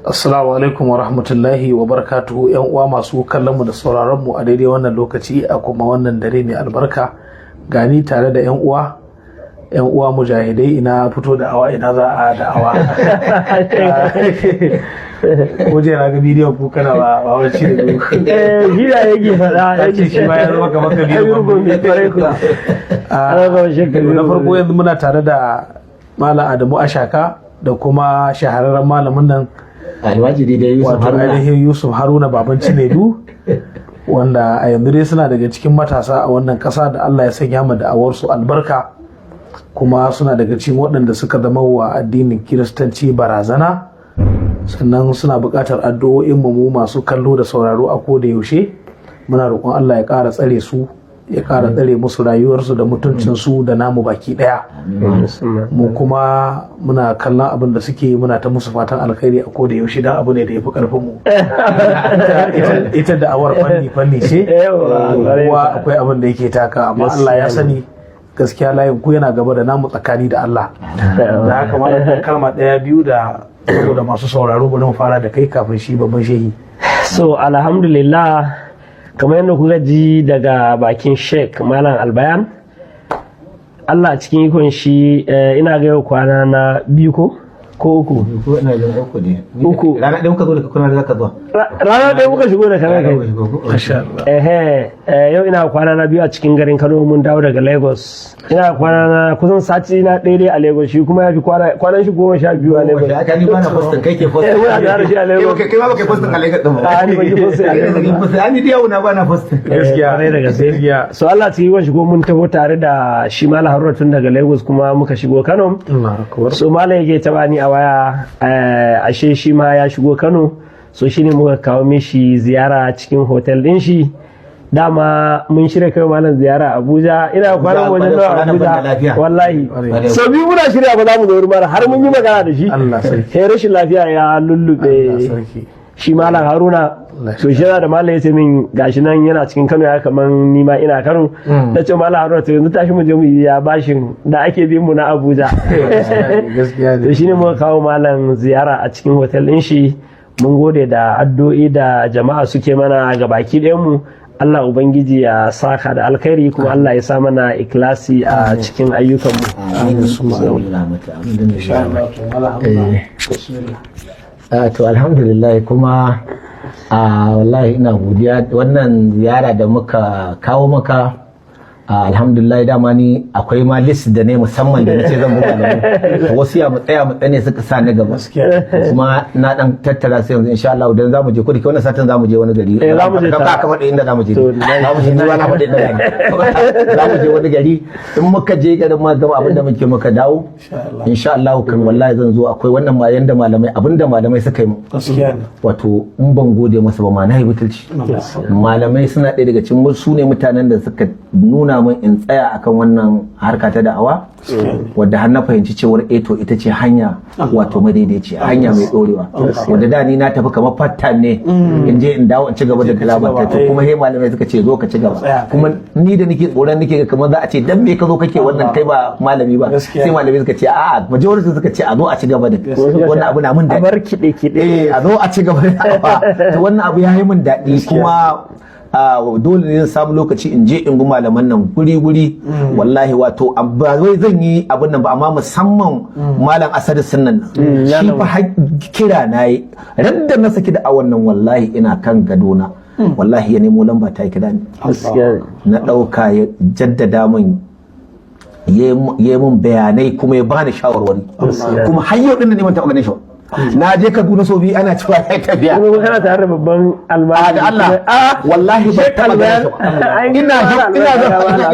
Assalamu alaikum wa rahmatullahi wa barakatuhu, yan uwa masu kallon mu da sauraron mu a daidai wannan lokaci a kuma wannan dare mai albarka. Gani tare da yan uwa mujahidai, ina fito da awa, ina za a da awa. Ko je na ga bidiyon ku kana ba wacce da ku. Gida yake faɗa Yace shi ma ya zama kamar kabiru mai kware ku. Na farko yanzu muna tare da Malam Adamu Ashaka da kuma shahararren malamin nan almajiri da Yusuf wato ainihin Yusuf Haruna baban Cinedu, wanda a yanzu dai suna daga cikin matasa a wannan ƙasa da Allah ya sanya ma da'awarsu albarka, kuma suna daga cikin waɗanda suka zama wa addinin Kiristanci barazana. Sannan suna buƙatar addu'o'in mu masu kallo da sauraro a koda yaushe. Muna roƙon Allah ya ƙara tsare su, ya ƙara tsare musu rayuwarsu da mutuncinsu da namu baki ɗaya. Mu kuma muna kallon abin da suke, muna ta musu fatan alkhairi a koda yaushe, dan abu ne da ya fi ƙarfin mu. Ita da awar fanni ce, kowa akwai abin da yake taka, amma Allah ya sani gaskiya layin ku yana gaba da namu tsakani da Allah. Da haka ma kalma ɗaya biyu da saboda masu sauraro, bari mu fara da kai kafin shi babban shehi. So alhamdulillah, kamar yadda kuka ji daga bakin Sheikh Malam Albayan, Allah cikin ikon shi, ina ga yau kwana na biyu ko uku? ko ina da uku ne. Uku. Rana ɗaya muka zo daga kuna da zaka zuwa. Rana ɗaya muka shigo da kana kai. Yau ina kwana na biyu a cikin garin Kano, mun dawo daga Lagos. Ina kwana na kusan sati na ɗaya dai a Lagos, shi kuma ya fi kwanan shi 12 a Lagos. Aka ni bana postin, kai ke postin. Muna da shi a Lagos. Kai ma baka postin a Lagos din ba. Ni ban yi postin a Lagos. Ani da yau na bana postin. Gaskiya ne da gaskiya. So Allah ta yi wa shigo, mun taho tare da shi Malam Haruna tun daga Lagos, kuma muka shigo Kano. So Malam yake taba ni a waya, ashe shi ma ya shigo Kano. So shine muka kawo mishi ziyara cikin hotel din shi. Dama mun shirya kai Malam ziyara Abuja, ina kwanan wajen nawa Abuja wallahi. So biyu muna shirya ba za mu zo wurin Malam, har mun yi magana da shi. Allah sarki. Sai rashin lafiya ya lullube shi Malam Haruna. So shi yana da Malam ya ce min gashi nan yana cikin Kano, ya kaman ni ma ina Kano. Na ce Malam Haruna, to yanzu tashi mu je mu yi ya bashin da ake bin mu na Abuja. Gaskiya ne. To shine muka kawo Malam ziyara a cikin hotel din shi. Mun gode da addu'o'i da jama'a suke mana ga baki ɗayan mu. Allah Ubangiji ya saka da alkhairi, kuma Allah ya sa mana ikhlasi a cikin ayyukanmu. To alhamdulillah, kuma wallahi ina godiya wannan ziyara da muka kawo maka. Alhamdulillah, dama ni akwai ma list da ne musamman da nace zan buga da mu, wasu ya mu tsane suka sa ni gaba, kuma na dan tattara sai yanzu insha Allah dan zamu je ko da wannan satin zamu je wani gari, zamu je ka faɗi inda zamu je, zamu je ni na faɗi inda zamu je wani gari. In muka je garin ma gama abinda muke muka dawo insha Allah, kan wallahi zan zo. Akwai wannan ma yanda malamai, abinda malamai suka yi mu, wato in ban gode masa ba ma na yi butulci. Malamai suna ɗaya daga cikin su ne mutanen da suka nuna mun in tsaya akan wannan harka ta da'awa, wadda har na fahimci cewar to ita ce hanya wato madaidaici, hanya mai dorewa, wadda da ni na tafi kamar fattan ne in je in dawo in ci gaba da galabata, to kuma he malamai suka ce zo ka ci gaba, kuma ni da nake tsoron nake kamar za a ce dan me ka zo kake wannan, kai ba malami ba, sai malamai suka ce a'a, majority suka ce a zo a ci gaba da wannan abu, na mun daɗi, a bar kiɗe a zo a ci gaba da to wannan abu ya yi mun daɗi. Kuma dole ne zan samu lokaci in je in bi malaman nan guri-guri, wallahi. Wato ba wai zan yi abin nan ba, amma musamman Malam Asad Sunnan nan, shi fa kira na yi ran da na saki da awan nan, wallahi ina kan gadona, wallahi ya nemo lamba ta kira ni, na ɗauka, ya jaddada min, ya mun bayanai, kuma ya bani shawarwari, kuma har yau din da neman taɓa ganin shi. Na je Kaduna sau biyu ana cewa ya tafiya. Kuma kana tare da babban almajiri. Da Allah, wallahi ba taɓa ganin shi. Ina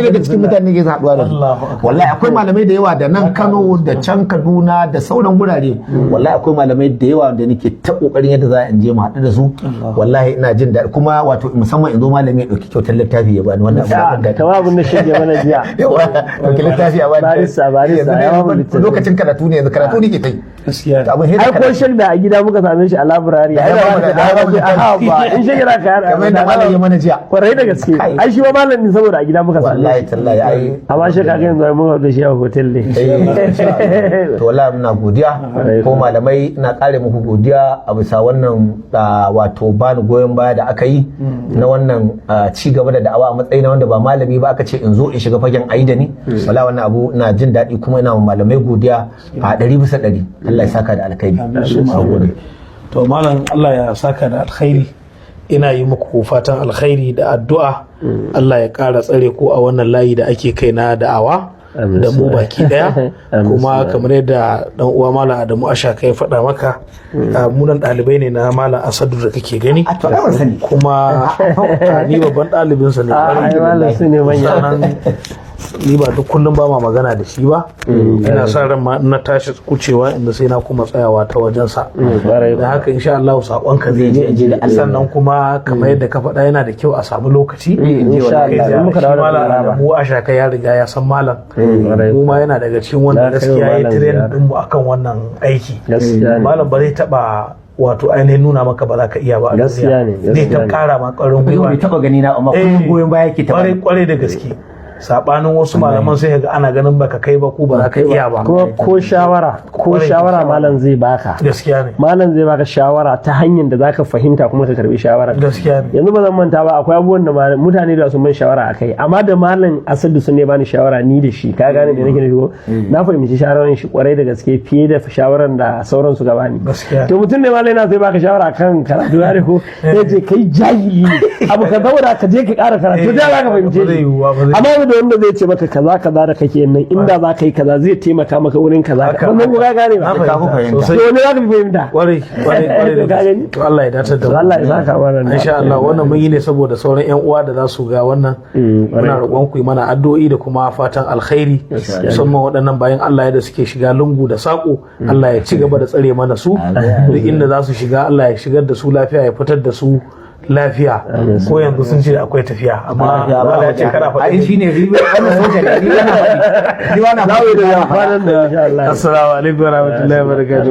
daga cikin mutane ke haɗuwa da su. Wallahi akwai malamai da yawa da nan Kano da can Kaduna da sauran gurare. Wallahi akwai malamai da yawa da nake ta kokarin yadda za a je mu haɗu da su. Wallahi ina jin daɗi, kuma wato musamman in zo malami ya ɗauki kyautar littafi ya bani wannan abin da kama abin da shige mana jiya. Yawa ɗauki littafi a wani barista lokacin karatu ne yanzu karatu ne ke tai gaskiya ai ko shek da a gida muka same shi a library ai ba in shi kira ka kamar yadda malam ya mana jiya kwarai da gaske ai shi ba malam ne saboda a gida muka same wallahi tallahi ai amma shi kaga yanzu mun haɗu shi a hotel ne to wallahi muna godiya ko malamai ina kare muku godiya a bisa wannan wato bani goyon baya da aka yi na wannan ci gaba da da'awa a matsayin wanda ba malami ba aka ce in zo in shiga fagen aida ni wallahi wannan abu ina jin daɗi kuma ina malamai godiya a 100%. Allah ya saka da alkhairi. To malam Allah ya saka da alkhairi, ina yi muku fatan alkhairi da addu'a Allah ya ƙara tsare ku a wannan layi da ake kai na da'awa da mu baki daya kuma kamar yadda dan uwa malam Adamu Ashaka ya faɗa maka munan ɗalibai ne na malam Asadu da kake gani kuma ni babban ɗalibinsa ne ni ba duk kullum ba ma magana da shi ba ina sa ran ma na tashi kucewa inda sai na kuma tsayawa ta wajensa da haka insha Allah sakon ka zai je sannan kuma kamar yadda ka faɗa yana da kyau a samu lokaci insha Allah muka dawo da malam mu Ashaka ya riga ya san malam mu ma yana daga cikin wanda gaskiya ya train din mu akan wannan aiki malam ba zai taba wato ainihin nuna maka ba za ka iya ba gaskiya ne zai ta kara ma ƙwarin gwiwa bai taba gani na amma kullum goyon baya yake ta kwarai da gaske sabanin wasu malaman sai ga ana ganin baka kai ba ko ba za ka iya ba ko shawara malam zai baka gaskiya ne malam zai baka shawara ta hanyar da zaka fahimta kuma ka karbi shawara gaskiya ne yanzu ba zan manta ba akwai abubuwan da mutane da sun ban shawara akai amma da malam Asadu sun ne bani shawara ni da shi ka gane me nake nufi na fahimci shawaran shi kwarai da gaske fiye da shawaran da sauran su gabani to mutum ne malam yana sai baka shawara kan karatu ya ko sai ce kai jahili ne abu ka saboda ka je ka ƙara karatu da za ka fahimce amma da wanda zai ce maka kaza da kake nan inda za ka yi kaza zai taimaka maka wurin kaza wannan ku ga gane ba ka fahimta to ne za ka fahimta kwarai to Allah ya dace da Allah ya saka wannan insha Allah wannan mun yi ne saboda sauran yan uwa da za su ga wannan muna roƙon ku yi mana addu'o'i da kuma fatan alkhairi musamman waɗannan bayan Allah ya da suke shiga lungu da sako Allah ya ci gaba da tsare mana su duk inda za su shiga Allah ya shigar da su lafiya ya fitar da su lafiya ko yanzu sun ce akwai tafiya amma Allah ya ce kana faɗi ai shine riba wannan soja ne riba na da insha Allah assalamu alaikum warahmatullahi wabarakatuh